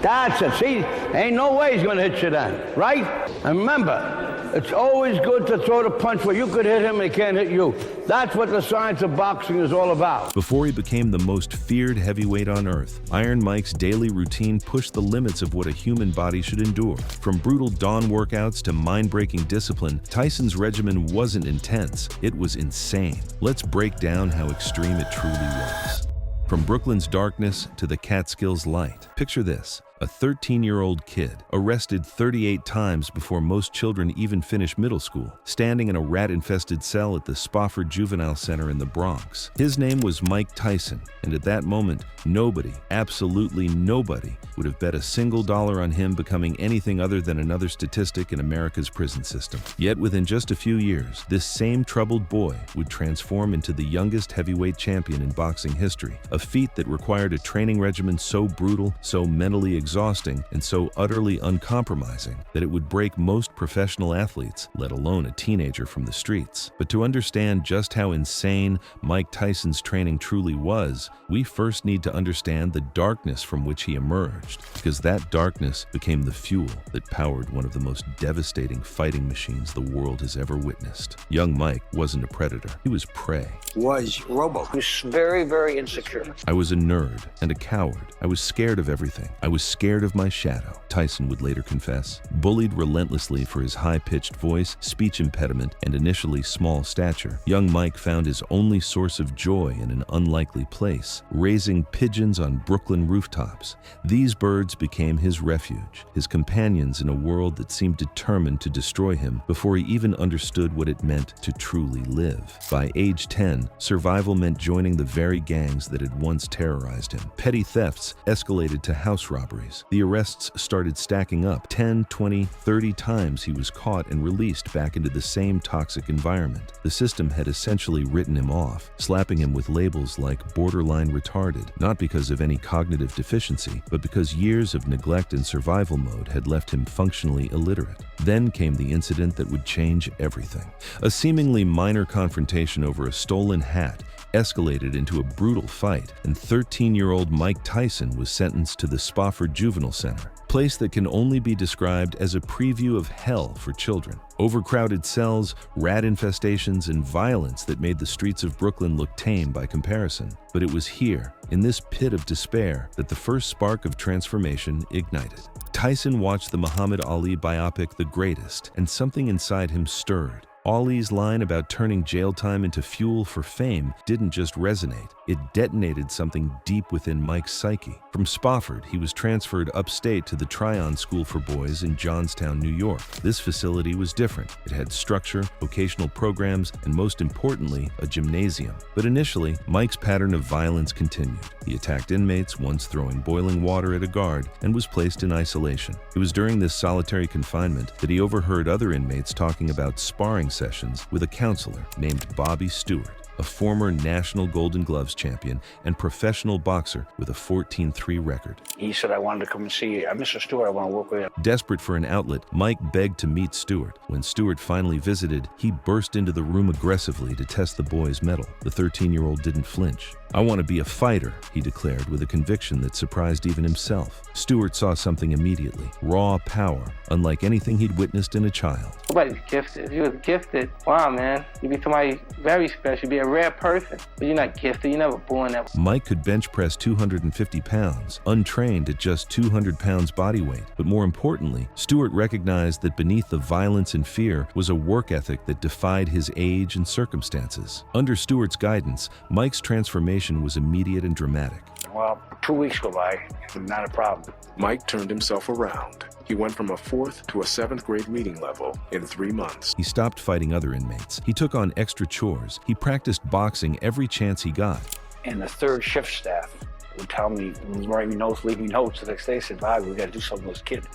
That's it. See, ain't no way he's going to hit you then, right? And remember, it's always good to throw the punch where you could hit him and he can't hit you. That's what the science of boxing is all about. Before he became the most feared heavyweight on earth, Iron Mike's daily routine pushed the limits of what a human body should endure. From brutal dawn workouts to mind-breaking discipline, Tyson's regimen wasn't intense, it was insane. Let's break down how extreme it truly was. From Brooklyn's darkness to the Catskills' light. Picture this. A 13-year-old kid, arrested 38 times before most children even finish middle school, standing in a rat-infested cell at the Spofford Juvenile Center in the Bronx. His name was Mike Tyson, and at that moment, nobody, absolutely nobody, would have bet a single dollar on him becoming anything other than another statistic in America's prison system. Yet within just a few years, this same troubled boy would transform into the youngest heavyweight champion in boxing history, a feat that required a training regimen so brutal, so mentally exhausting, and so utterly uncompromising that it would break most professional athletes, let alone a teenager from the streets. But to understand just how insane Mike Tyson's training truly was, we first need to understand the darkness from which he emerged, because that darkness became the fuel that powered one of the most devastating fighting machines the world has ever witnessed. Young Mike wasn't a predator, he was prey. Was Robo. He was very, very insecure. I was a nerd and a coward. I was scared of everything. I was scared of my shadow, Tyson would later confess. Bullied relentlessly for his high-pitched voice, speech impediment, and initially small stature, young Mike found his only source of joy in an unlikely place, raising pigeons on Brooklyn rooftops. These birds became his refuge, his companions in a world that seemed determined to destroy him before he even understood what it meant to truly live. By age 10, survival meant joining the very gangs that had once terrorized him. Petty thefts escalated to house robberies. The arrests started stacking up. 10, 20, 30 times he was caught and released back into the same toxic environment. The system had essentially written him off, slapping him with labels like borderline retarded, not because of any cognitive deficiency, but because years of neglect and survival mode had left him functionally illiterate. Then came the incident that would change everything. A seemingly minor confrontation over a stolen hat escalated into a brutal fight, and 13-year-old Mike Tyson was sentenced to the Spofford Juvenile Center, a place that can only be described as a preview of hell for children. Overcrowded cells, rat infestations, and violence that made the streets of Brooklyn look tame by comparison. But it was here, in this pit of despair, that the first spark of transformation ignited. Tyson watched the Muhammad Ali biopic The Greatest, and something inside him stirred. Ali's line about turning jail time into fuel for fame didn't just resonate, it detonated something deep within Mike's psyche. From Spofford, he was transferred upstate to the Tryon School for Boys in Johnstown, New York. This facility was different. It had structure, vocational programs, and most importantly, a gymnasium. But initially, Mike's pattern of violence continued. He attacked inmates, once throwing boiling water at a guard, and was placed in isolation. It was during this solitary confinement that he overheard other inmates talking about sparring sessions with a counselor named Bobby Stewart, a former National Golden Gloves champion and professional boxer with a 14-3 record. He said, I wanted to come and see you. Mr. Stewart, I want to work with you. Desperate for an outlet, Mike begged to meet Stewart. When Stewart finally visited, he burst into the room aggressively to test the boy's mettle. The 13-year-old didn't flinch. I want to be a fighter, he declared with a conviction that surprised even himself. Stewart saw something immediately, raw power, unlike anything he'd witnessed in a child. Nobody's gifted. If you was gifted, wow, man, you'd be somebody very special, you'd be a rare person. But you're not gifted, you're never born that way. Mike could bench press 250 pounds, untrained at just 200 pounds body weight. But more importantly, Stewart recognized that beneath the violence and fear was a work ethic that defied his age and circumstances. Under Stewart's guidance, Mike's transformation was immediate and dramatic. Well, 2 weeks go by, not a problem. Mike turned himself around. He went from a 4th to a 7th grade reading level in 3 months. He stopped fighting other inmates. He took on extra chores. He practiced boxing every chance he got. And the third shift staff would tell me, write me notes, leave me notes. The next day, said, Bob, we got to do something with this kid.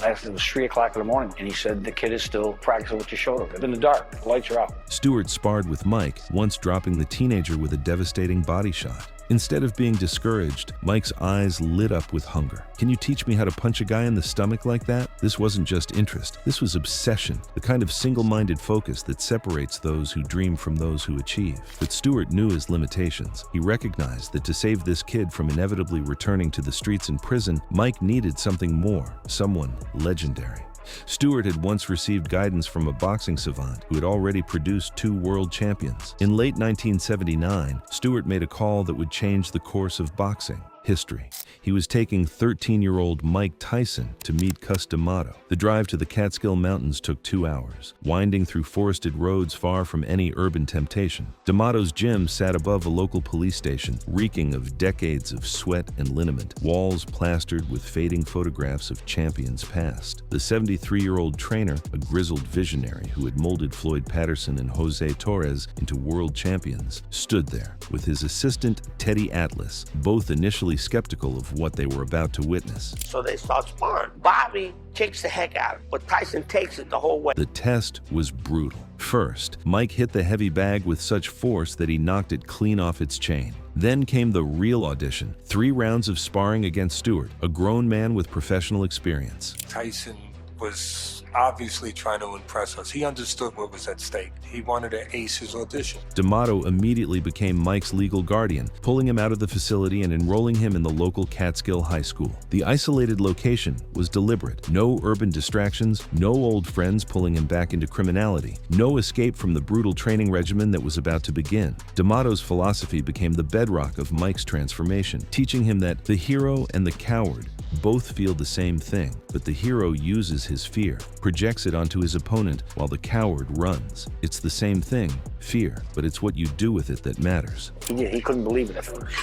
Last, it was 3 o'clock in the morning, and he said, the kid is still practicing with your shoulder. In the dark, the lights are out. Stewart sparred with Mike, once dropping the teenager with a devastating body shot. Instead of being discouraged, Mike's eyes lit up with hunger. Can you teach me how to punch a guy in the stomach like that? This wasn't just interest. This was obsession, the kind of single-minded focus that separates those who dream from those who achieve. But Stewart knew his limitations. He recognized that to save this kid from inevitably returning to the streets and prison, Mike needed something more, someone legendary. Stewart had once received guidance from a boxing savant who had already produced 2 world champions. In late 1979, Stewart made a call that would change the course of boxing history. He was taking 13-year-old Mike Tyson to meet Cus D'Amato. The drive to the Catskill Mountains took 2 hours, winding through forested roads far from any urban temptation. D'Amato's gym sat above a local police station, reeking of decades of sweat and liniment, walls plastered with fading photographs of champions past. The 73-year-old trainer, a grizzled visionary who had molded Floyd Patterson and Jose Torres into world champions, stood there with his assistant Teddy Atlas, both initially skeptical of what they were about to witness. So they start sparring. Bobby kicks the heck out of him, but Tyson takes it the whole way. The test was brutal. First, Mike hit the heavy bag with such force that he knocked it clean off its chain. Then came the real audition, 3 rounds of sparring against Stewart, a grown man with professional experience. Tyson was obviously trying to impress us. He understood what was at stake. He wanted to ace his audition. D'Amato immediately became Mike's legal guardian, pulling him out of the facility and enrolling him in the local Catskill High School. The isolated location was deliberate. No urban distractions, no old friends pulling him back into criminality, no escape from the brutal training regimen that was about to begin. D'Amato's philosophy became the bedrock of Mike's transformation, teaching him that the hero and the coward both feel the same thing, but the hero uses his fear, projects it onto his opponent while the coward runs. It's the same thing, fear, but it's what you do with it that matters. He couldn't believe it at first.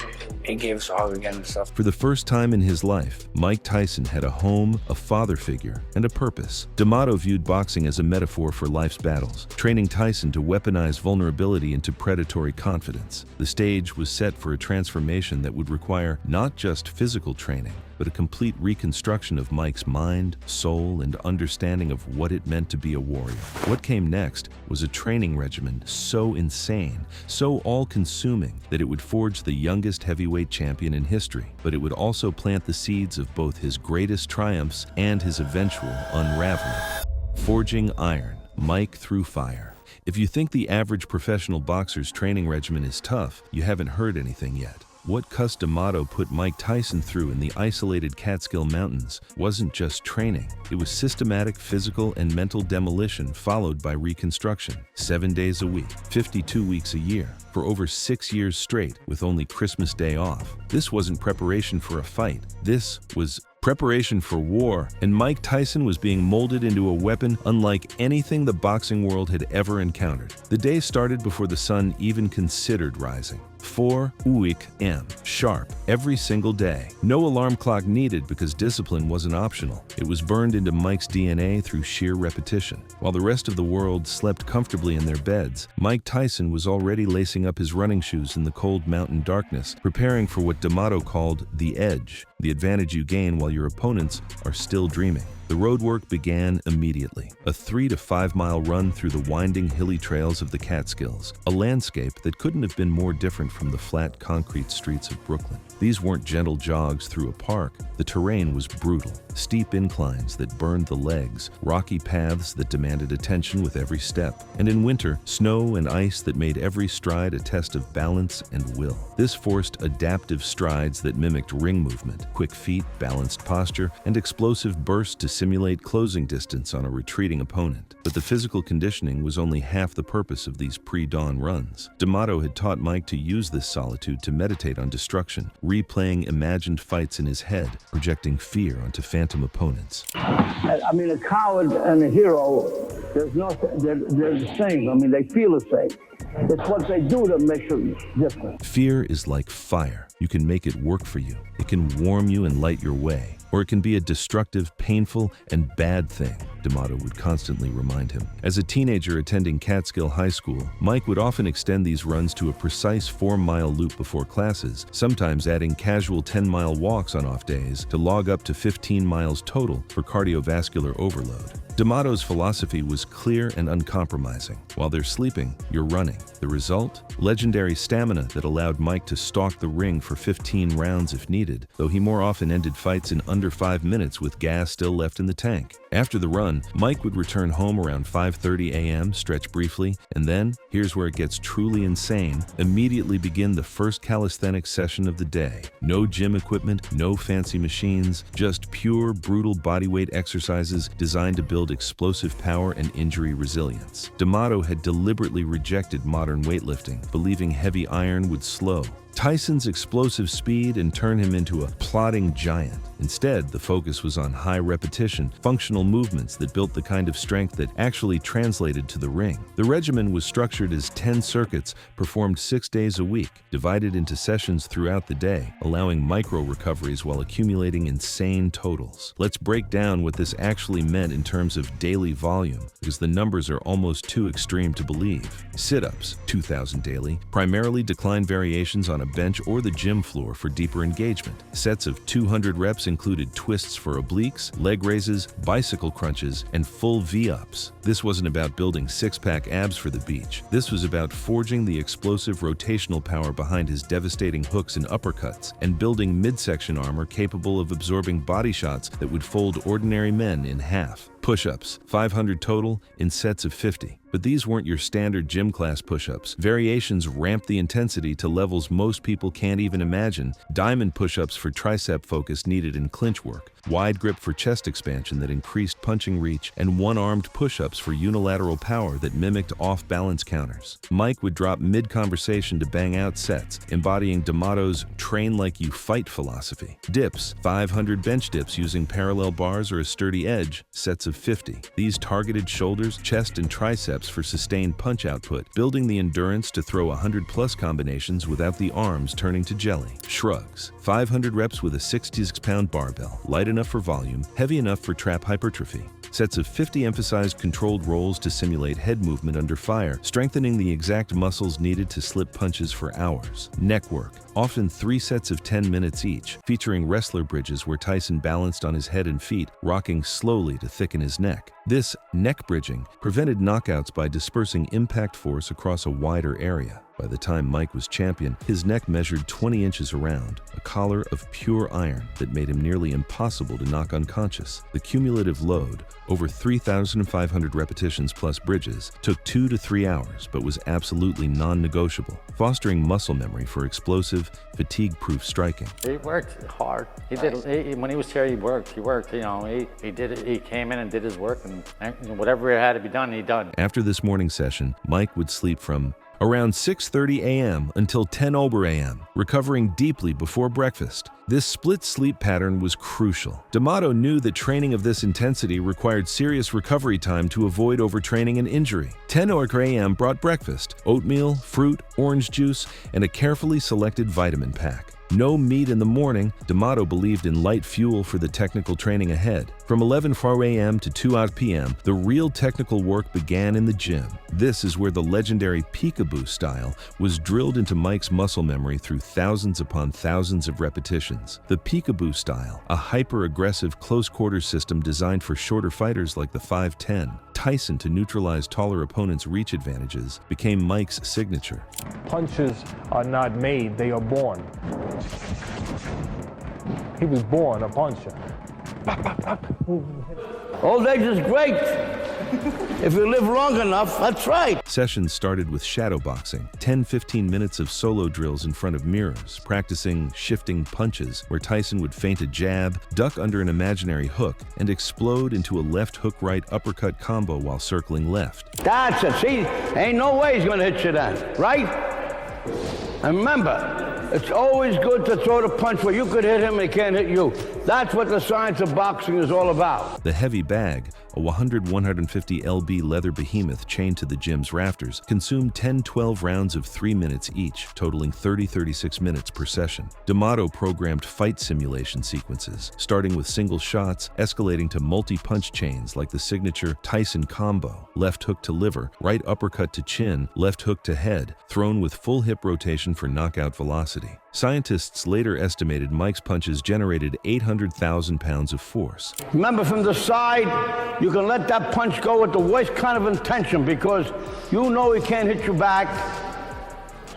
He gave us a hug again and stuff. For the first time in his life, Mike Tyson had a home, a father figure, and a purpose. D'Amato viewed boxing as a metaphor for life's battles, training Tyson to weaponize vulnerability into predatory confidence. The stage was set for a transformation that would require not just physical training, but a complete reconstruction of Mike's mind, soul, and understanding of what it meant to be a warrior. What came next was a training regimen so insane, so all-consuming, that it would forge the youngest heavyweight champion in history, but it would also plant the seeds of both his greatest triumphs and his eventual unraveling. Forging iron, Mike through fire. If you think the average professional boxer's training regimen is tough, you haven't heard anything yet. What Cus D'Amato put Mike Tyson through in the isolated Catskill Mountains wasn't just training. It was systematic physical and mental demolition followed by reconstruction. 7 days a week, 52 weeks a year, for over 6 years straight with only Christmas Day off. This wasn't preparation for a fight. This was preparation for war, and Mike Tyson was being molded into a weapon unlike anything the boxing world had ever encountered. The day started before the sun even considered rising. 4 a.m. sharp every single day. No alarm clock needed because discipline wasn't optional. It was burned into Mike's DNA through sheer repetition. While the rest of the world slept comfortably in their beds, Mike Tyson was already lacing up his running shoes in the cold mountain darkness, preparing for what D'Amato called the edge, the advantage you gain while your opponents are still dreaming. The road work began immediately, a 3 to 5 mile run through the winding hilly trails of the Catskills, a landscape that couldn't have been more different from the flat concrete streets of Brooklyn. These weren't gentle jogs through a park. The terrain was brutal, steep inclines that burned the legs, rocky paths that demanded attention with every step, and in winter, snow and ice that made every stride a test of balance and will. This forced adaptive strides that mimicked ring movement, quick feet, balanced posture, and explosive bursts to simulate closing distance on a retreating opponent. But the physical conditioning was only half the purpose of these pre-dawn runs. D'Amato had taught Mike to use this solitude to meditate on destruction, replaying imagined fights in his head, projecting fear onto phantom opponents. I mean, a coward and a hero, they're the same. I mean, they feel the same. It's what they do that makes it different. Fear is like fire. You can make it work for you. It can warm you and light your way. Or it can be a destructive, painful, and bad thing, D'Amato would constantly remind him. As a teenager attending Catskill High School, Mike would often extend these runs to a precise 4-mile loop before classes, sometimes adding casual 10-mile walks on off days to log up to 15 miles total for cardiovascular overload. D'Amato's philosophy was clear and uncompromising. While they're sleeping, you're running. The result? Legendary stamina that allowed Mike to stalk the ring for 15 rounds if needed, though he more often ended fights in under 5 minutes with gas still left in the tank. After the run, Mike would return home around 5:30 a.m., stretch briefly, and then, here's where it gets truly insane, immediately begin the first calisthenics session of the day. No gym equipment, no fancy machines, just pure, brutal bodyweight exercises designed to build explosive power and injury resilience. D'Amato had deliberately rejected modern weightlifting, believing heavy iron would slow Tyson's explosive speed and turn him into a plodding giant. Instead, the focus was on high repetition, functional movements that built the kind of strength that actually translated to the ring. The regimen was structured as 10 circuits performed 6 days a week, divided into sessions throughout the day, allowing micro-recoveries while accumulating insane totals. Let's break down what this actually meant in terms of daily volume, because the numbers are almost too extreme to believe. Sit-ups, 2,000 daily, primarily decline variations on a bench or the gym floor for deeper engagement. Sets of 200 reps included twists for obliques, leg raises, bicycle crunches, and full V-ups. This wasn't about building six-pack abs for the beach. This was about forging the explosive rotational power behind his devastating hooks and uppercuts, and building midsection armor capable of absorbing body shots that would fold ordinary men in half. Push-ups, 500 total in sets of 50. But these weren't your standard gym class push-ups. Variations ramped the intensity to levels most people can't even imagine. Diamond push-ups for tricep focus needed in clinch work, wide grip for chest expansion that increased punching reach, and one-armed push-ups for unilateral power that mimicked off-balance counters. Mike would drop mid-conversation to bang out sets, embodying D'Amato's train like you fight philosophy. Dips, 500 bench dips using parallel bars or a sturdy edge, sets of 50. These targeted shoulders, chest, and triceps for sustained punch output, building the endurance to throw 100+ combinations without the arms turning to jelly. Shrugs, 500 reps with a 66-pound barbell, light enough for volume, heavy enough for trap hypertrophy. Sets of 50 emphasized controlled rolls to simulate head movement under fire, strengthening the exact muscles needed to slip punches for hours. Neck work, often 3 sets of 10 minutes each, featuring wrestler bridges where Tyson balanced on his head and feet, rocking slowly to thicken his neck. This neck bridging prevented knockouts by dispersing impact force across a wider area. By the time Mike was champion, his neck measured 20 inches around, a collar of pure iron that made him nearly impossible to knock unconscious. The cumulative load, over 3,500 repetitions plus bridges, took 2 to 3 hours, but was absolutely non-negotiable, fostering muscle memory for explosive, fatigue-proof striking. He worked hard. When he was here, he worked. You know, he did it. He came in and did his work, and whatever had to be done, he done. After this morning session, Mike would sleep from around 6:30 a.m. until 10 a.m., recovering deeply before breakfast. This split sleep pattern was crucial. D'Amato knew that training of this intensity required serious recovery time to avoid overtraining and injury. 10 a.m. brought breakfast, oatmeal, fruit, orange juice, and a carefully selected vitamin pack. No meat in the morning, D'Amato believed in light fuel for the technical training ahead. From 11:04 a.m. to 2 p.m., the real technical work began in the gym. This is where the legendary peekaboo style was drilled into Mike's muscle memory through thousands upon thousands of repetitions. The peekaboo style, a hyper-aggressive close-quarters system designed for shorter fighters like the 5'10", Tyson to neutralize taller opponents' reach advantages, became Mike's signature. Punches are not made, they are born. He was born a puncher. Old age is great. If you live long enough, that's right. Sessions started with shadow boxing, 10-15 minutes of solo drills in front of mirrors, practicing shifting punches where Tyson would feint a jab, duck under an imaginary hook, and explode into a left hook-right uppercut combo while circling left. That's it. See, ain't no way he's going to hit you then, right? And remember, it's always good to throw the punch where you could hit him and he can't hit you. That's what the science of boxing is all about. The heavy bag, a 150 lb leather behemoth chained to the gym's rafters, consumed 10-12 rounds of 3 minutes each, totaling 30-36 minutes per session. D'Amato programmed fight simulation sequences, starting with single shots, escalating to multi-punch chains like the signature Tyson combo, left hook to liver, right uppercut to chin, left hook to head, thrown with full hip rotation for knockout velocity. velocity. Scientists later estimated Mike's punches generated 800,000 pounds of force. Remember, from the side, you can let that punch go with the worst kind of intention because you know he can't hit you back.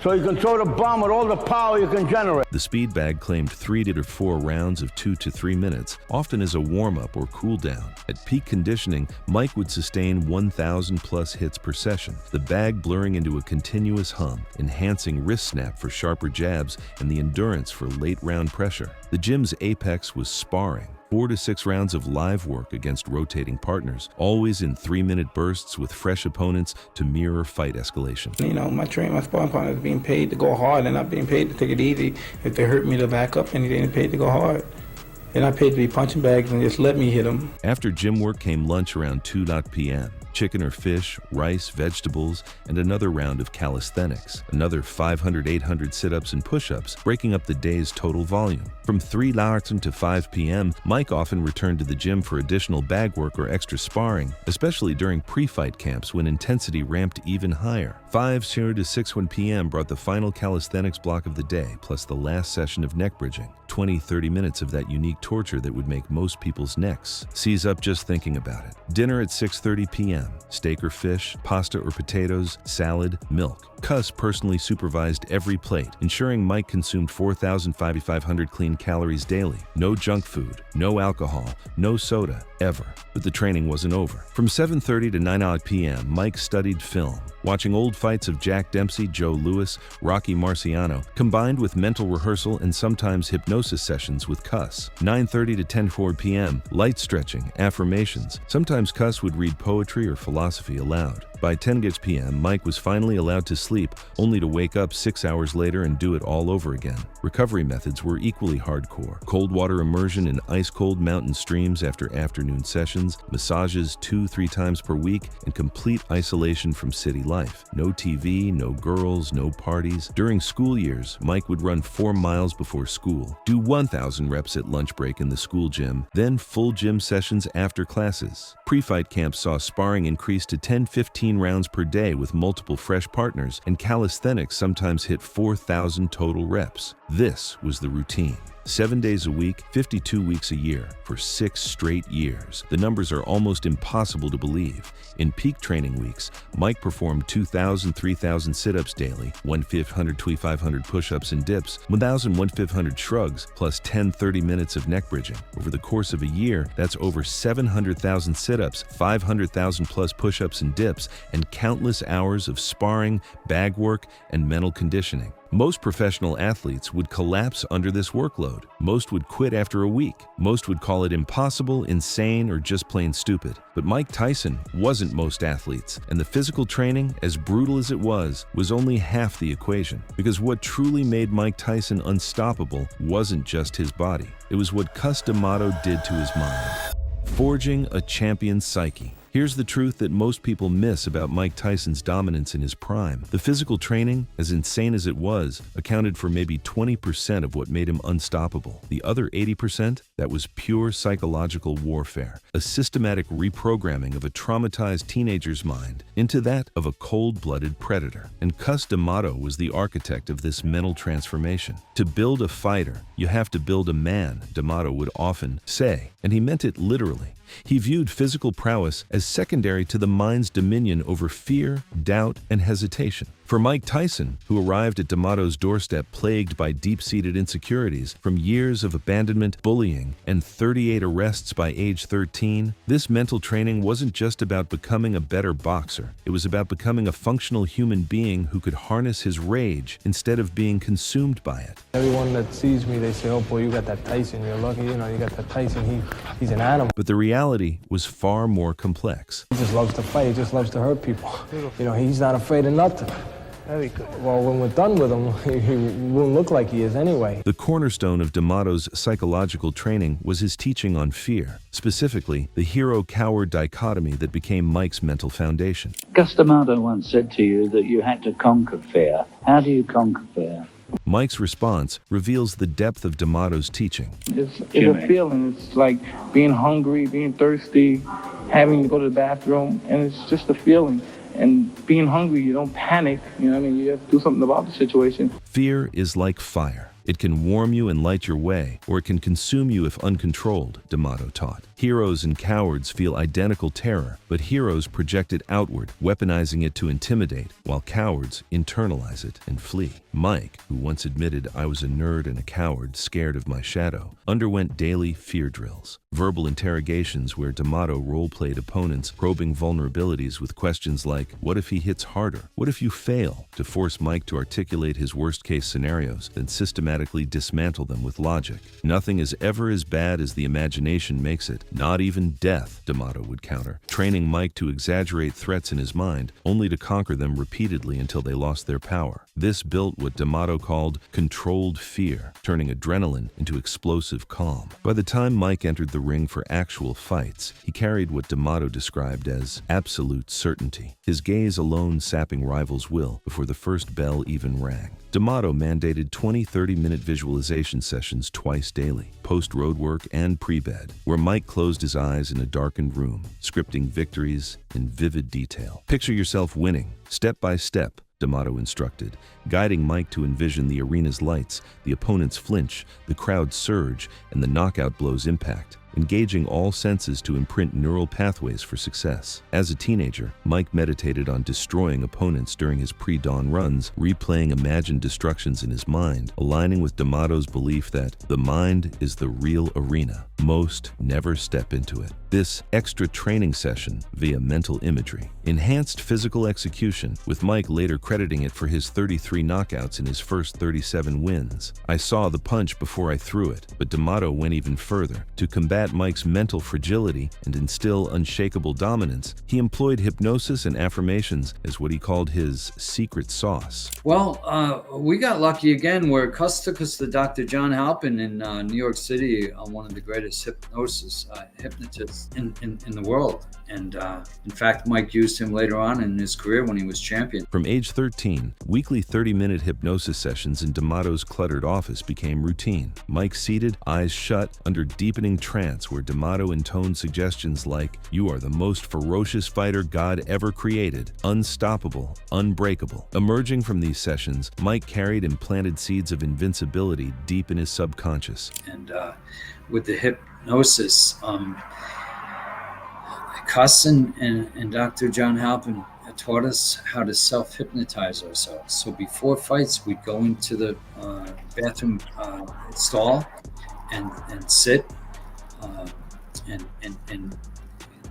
So you can throw the bomb with all the power you can generate. The speed bag claimed 3 to 4 rounds of 2 to 3 minutes, often as a warm-up or cool-down. At peak conditioning, Mike would sustain 1,000-plus hits per session, the bag blurring into a continuous hum, enhancing wrist snap for sharper jabs and the endurance for late-round pressure. The gym's apex was sparring. 4 to 6 rounds of live work against rotating partners, always in 3-minute bursts with fresh opponents to mirror fight escalation. You know, my sparring partners are being paid to go hard. They're not being paid to take it easy. If they hurt me to back up, and they're paid to go hard. They're not paid to be punching bags and just let me hit them. After gym work came lunch around 2 p.m. Chicken or fish, rice, vegetables, and another round of calisthenics. Another 500, 800 sit-ups and push-ups, breaking up the day's total volume. From 3 to 5 p.m., Mike often returned to the gym for additional bag work or extra sparring, especially during pre-fight camps when intensity ramped even higher. 5 to 6 p.m. brought the final calisthenics block of the day, plus the last session of neck bridging. 20-30 minutes of that unique torture that would make most people's necks seize up just thinking about it. Dinner at 6:30 p.m. Steak or fish, pasta or potatoes, salad, milk. Cuss personally supervised every plate, ensuring Mike consumed 4,500 clean calories daily. No junk food, no alcohol, no soda, ever. But the training wasn't over. From 7:30 to 9 p.m., Mike studied film, watching old fights of Jack Dempsey, Joe Louis, Rocky Marciano, combined with mental rehearsal and sometimes hypnosis sessions with Cuss. 9:30 to 10:04 p.m., light stretching, affirmations. Sometimes Cuss would read poetry or philosophy aloud. By 10 p.m., Mike was finally allowed to sleep, only to wake up 6 hours later and do it all over again. Recovery methods were equally hardcore. Cold water immersion in ice-cold mountain streams after afternoon sessions, massages 2-3 times per week, and complete isolation from city life. No TV, no girls, no parties. During school years, Mike would run 4 miles before school, do 1,000 reps at lunch break in the school gym, then full gym sessions after classes. Pre-fight camps saw sparring increase to 10-15 rounds per day with multiple fresh partners, and calisthenics sometimes hit 4,000 total reps. This was the routine. 7 days a week, 52 weeks a year, for 6 straight years. The numbers are almost impossible to believe. In peak training weeks, Mike performed 2,000, 3,000 sit-ups daily, 1,500, 2,500 push-ups and dips, 1,000, 1,500 shrugs, plus 10, 30 minutes of neck bridging. Over the course of a year, that's over 700,000 sit-ups, 500,000 plus push-ups and dips, and countless hours of sparring, bag work, and mental conditioning. Most professional athletes would collapse under this workload. Most would quit after a week. Most would call it impossible, insane, or just plain stupid. But Mike Tyson wasn't most athletes, and the physical training, as brutal as it was only half the equation. Because what truly made Mike Tyson unstoppable wasn't just his body. It was what Cus D'Amato did to his mind. Forging a champion's psyche. Here's the truth that most people miss about Mike Tyson's dominance in his prime. The physical training, as insane as it was, accounted for maybe 20% of what made him unstoppable. The other 80%, that was pure psychological warfare, a systematic reprogramming of a traumatized teenager's mind into that of a cold-blooded predator. And Cus D'Amato was the architect of this mental transformation. To build a fighter, you have to build a man, D'Amato would often say, and he meant it literally. He viewed physical prowess as secondary to the mind's dominion over fear, doubt, and hesitation. For Mike Tyson, who arrived at D'Amato's doorstep plagued by deep-seated insecurities from years of abandonment, bullying, and 38 arrests by age 13, this mental training wasn't just about becoming a better boxer. It was about becoming a functional human being who could harness his rage instead of being consumed by it. Everyone that sees me, they say, oh boy, you got that Tyson. You're lucky, you got that Tyson. He's an animal. But the reality was far more complex. He just loves to fight. He just loves to hurt people. He's not afraid of nothing. Very good. Well, when we're done with him, he won't look like he is anyway. The cornerstone of D'Amato's psychological training was his teaching on fear, specifically the hero-coward dichotomy that became Mike's mental foundation. Cus D'Amato once said to you that you had to conquer fear. How do you conquer fear? Mike's response reveals the depth of D'Amato's teaching. It's a feeling. It's like being hungry, being thirsty, having to go to the bathroom, and it's just a feeling. And being hungry, you don't panic. You know what I mean? You have to do something about the situation. Fear is like fire. It can warm you and light your way, or it can consume you if uncontrolled, D'Amato taught. Heroes and cowards feel identical terror, but heroes project it outward, weaponizing it to intimidate, while cowards internalize it and flee. Mike, who once admitted I was a nerd and a coward, scared of my shadow, underwent daily fear drills, verbal interrogations where D'Amato role-played opponents, probing vulnerabilities with questions like, what if he hits harder? What if you fail? To force Mike to articulate his worst-case scenarios, then systematically dismantle them with logic. Nothing is ever as bad as the imagination makes it, not even death, D'Amato would counter, training Mike to exaggerate threats in his mind, only to conquer them repeatedly until they lost their power. This built what D'Amato called controlled fear, turning adrenaline into explosive calm. By the time Mike entered the ring for actual fights, he carried what D'Amato described as absolute certainty, his gaze alone sapping rivals' will before the first bell even rang. D'Amato mandated 20 30-minute visualization sessions twice daily, post-road work and pre-bed, where Mike closed his eyes in a darkened room, scripting victories in vivid detail. Picture yourself winning, step by step, D'Amato instructed, guiding Mike to envision the arena's lights, the opponent's flinch, the crowd's surge, and the knockout blow's impact, engaging all senses to imprint neural pathways for success. As a teenager, Mike meditated on destroying opponents during his pre-dawn runs, replaying imagined destructions in his mind, aligning with D'Amato's belief that the mind is the real arena. Most never step into it. This extra training session, via mental imagery, enhanced physical execution, with Mike later crediting it for his 33 knockouts in his first 37 wins. I saw the punch before I threw it, but D'Amato went even further. To combat Mike's mental fragility and instill unshakable dominance, he employed hypnosis and affirmations as what he called his secret sauce. Well, we got lucky again where Cus took us to Dr. John Halpin in New York City, one of the greatest hypnotists in the world. And in fact, Mike used him later on in his career when he was champion. From age 13, weekly 30-minute hypnosis sessions in D'Amato's cluttered office became routine. Mike seated, eyes shut, under deepening trance where D'Amato intoned suggestions like, "You are the most ferocious fighter God ever created, unstoppable, unbreakable." Emerging from these sessions, Mike carried implanted seeds of invincibility deep in his subconscious. And with the hypnosis, Cus and Dr. John Halpin taught us how to self-hypnotize ourselves. So before fights, we'd go into the bathroom stall and sit and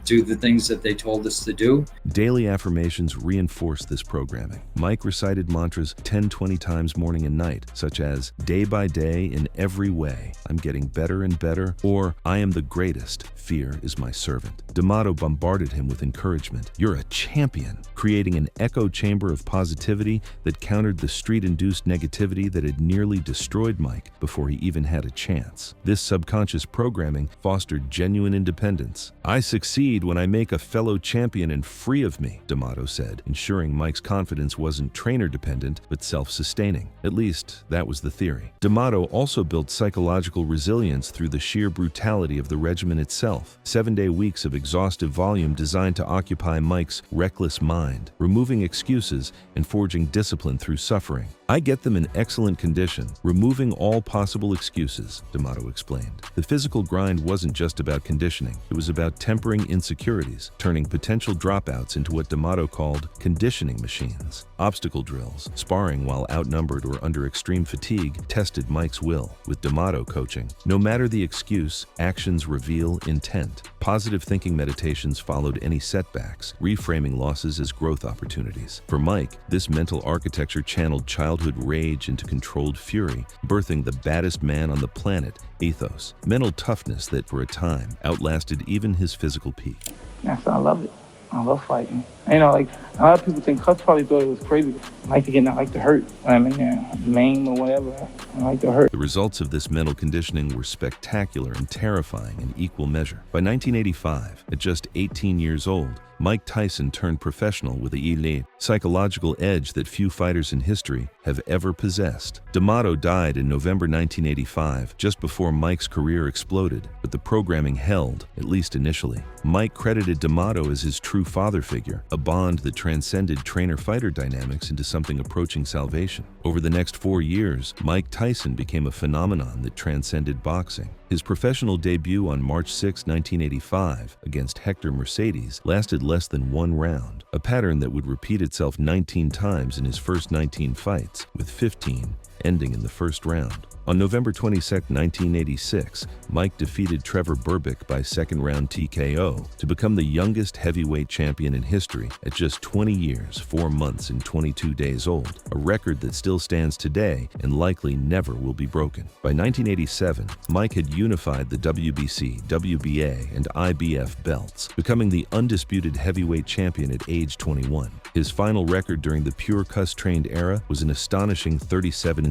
do the things that they told us to do. Daily affirmations reinforced this programming. Mike recited mantras 10-20 times morning and night, such as, "Day by day, in every way, I'm getting better and better," or "I am the greatest, fear is my servant." D'Amato bombarded him with encouragement. "You're a champion," creating an echo chamber of positivity that countered the street-induced negativity that had nearly destroyed Mike before he even had a chance. This subconscious programming fostered genuine independence. "I succeed when I make a fellow champion and free of me," D'Amato said, ensuring Mike's confidence wasn't trainer-dependent but self-sustaining. At least, that was the theory. D'Amato also built psychological resilience through the sheer brutality of the regimen itself. 7-day weeks of exhaustive volume designed to occupy Mike's reckless mind, removing excuses and forging discipline through suffering. "I get them in excellent condition, removing all possible excuses," D'Amato explained. The physical grind wasn't just about conditioning. It was about tempering insecurities, turning potential dropouts into what D'Amato called conditioning machines. Obstacle drills, sparring while outnumbered or under extreme fatigue, tested Mike's will. With D'Amato coaching, no matter the excuse, actions reveal intent. Positive thinking meditations followed any setbacks, reframing losses as growth opportunities. For Mike, this mental architecture channeled childhood rage into controlled fury, birthing the baddest man on the planet ethos, mental toughness that, for a time, outlasted even his physical peak. Yes, I love it. I love fighting. You know, like, a lot of people think Cus probably thought it was crazy. I like to get, I like to hurt. I mean, maim or whatever. I like to hurt. The results of this mental conditioning were spectacular and terrifying in equal measure. By 1985, at just 18 years old, Mike Tyson turned professional with the elite psychological edge that few fighters in history have ever possessed. D'Amato died in November 1985, just before Mike's career exploded, but the programming held, at least initially. Mike credited D'Amato as his true father figure, a bond that transcended trainer-fighter dynamics into something approaching salvation. Over the next 4 years, Mike Tyson became a phenomenon that transcended boxing. His professional debut on March 6, 1985, against Hector Mercedes lasted less than 1 round, a pattern that would repeat itself 19 times in his first 19 fights, with 15 ending in the first round. On November 22, 1986, Mike defeated Trevor Berbick by second-round TKO to become the youngest heavyweight champion in history at just 20 years, 4 months, and 22 days old, a record that still stands today and likely never will be broken. By 1987, Mike had unified the WBC, WBA, and IBF belts, becoming the undisputed heavyweight champion at age 21. His final record during the pure cuss-trained era was an astonishing 37-0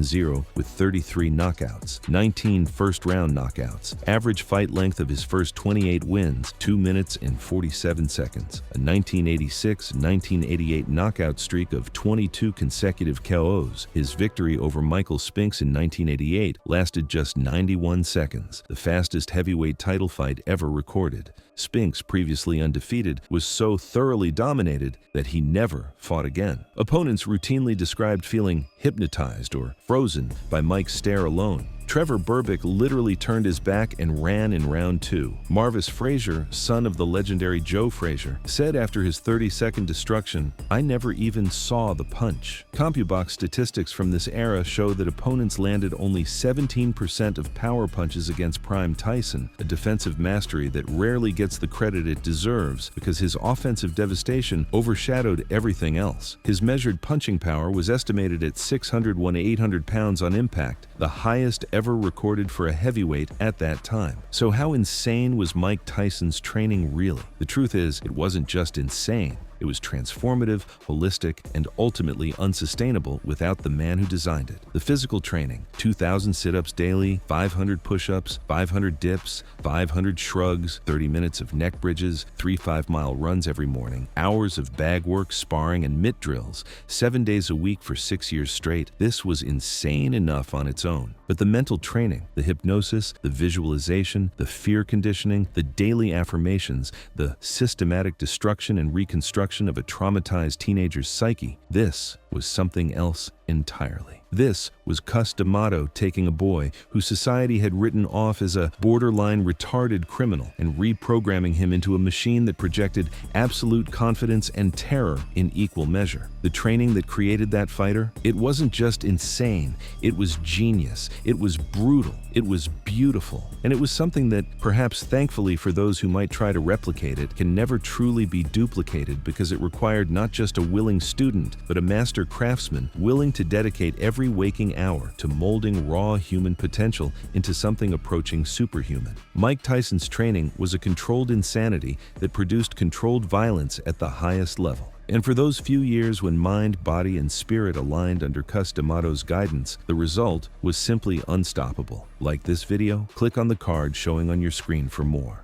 with 33 knockouts, 19 first-round knockouts. Average fight length of his first 28 wins, 2 minutes and 47 seconds. A 1986-1988 knockout streak of 22 consecutive KOs. His victory over Michael Spinks in 1988 lasted just 91 seconds, the fastest heavyweight title fight ever recorded. Spinks, previously undefeated, was so thoroughly dominated that he never fought again. Opponents routinely described feeling hypnotized or frozen by Mike's stare alone. Trevor Berbick literally turned his back and ran in round 2. Marvis Frazier, son of the legendary Joe Frazier, said after his 30-second destruction, "I never even saw the punch." CompuBox statistics from this era show that opponents landed only 17% of power punches against Prime Tyson, a defensive mastery that rarely gets the credit it deserves because his offensive devastation overshadowed everything else. His measured punching power was estimated at 600–800 pounds on impact, the highest ever recorded for a heavyweight at that time. So how insane was Mike Tyson's training really? The truth is, it wasn't just insane. It was transformative, holistic, and ultimately unsustainable without the man who designed it. The physical training, 2,000 sit-ups daily, 500 push-ups, 500 dips, 500 shrugs, 30 minutes of neck bridges, 3 5-mile runs every morning, hours of bag work, sparring, and mitt drills, 7 days a week for 6 years straight. This was insane enough on its own. But the mental training, the hypnosis, the visualization, the fear conditioning, the daily affirmations, the systematic destruction and reconstruction of a traumatized teenager's psyche, this was something else entirely. This was Cus D'Amato taking a boy who society had written off as a borderline retarded criminal and reprogramming him into a machine that projected absolute confidence and terror in equal measure. The training that created that fighter, it wasn't just insane, it was genius, it was brutal, it was beautiful, and it was something that, perhaps thankfully for those who might try to replicate it, can never truly be duplicated because it required not just a willing student, but a master craftsman willing to dedicate every waking hour to molding raw human potential into something approaching superhuman. Mike Tyson's training was a controlled insanity that produced controlled violence at the highest level. And for those few years when mind, body, and spirit aligned under Cus D'Amato's guidance, the result was simply unstoppable. Like this video? Click on the card showing on your screen for more.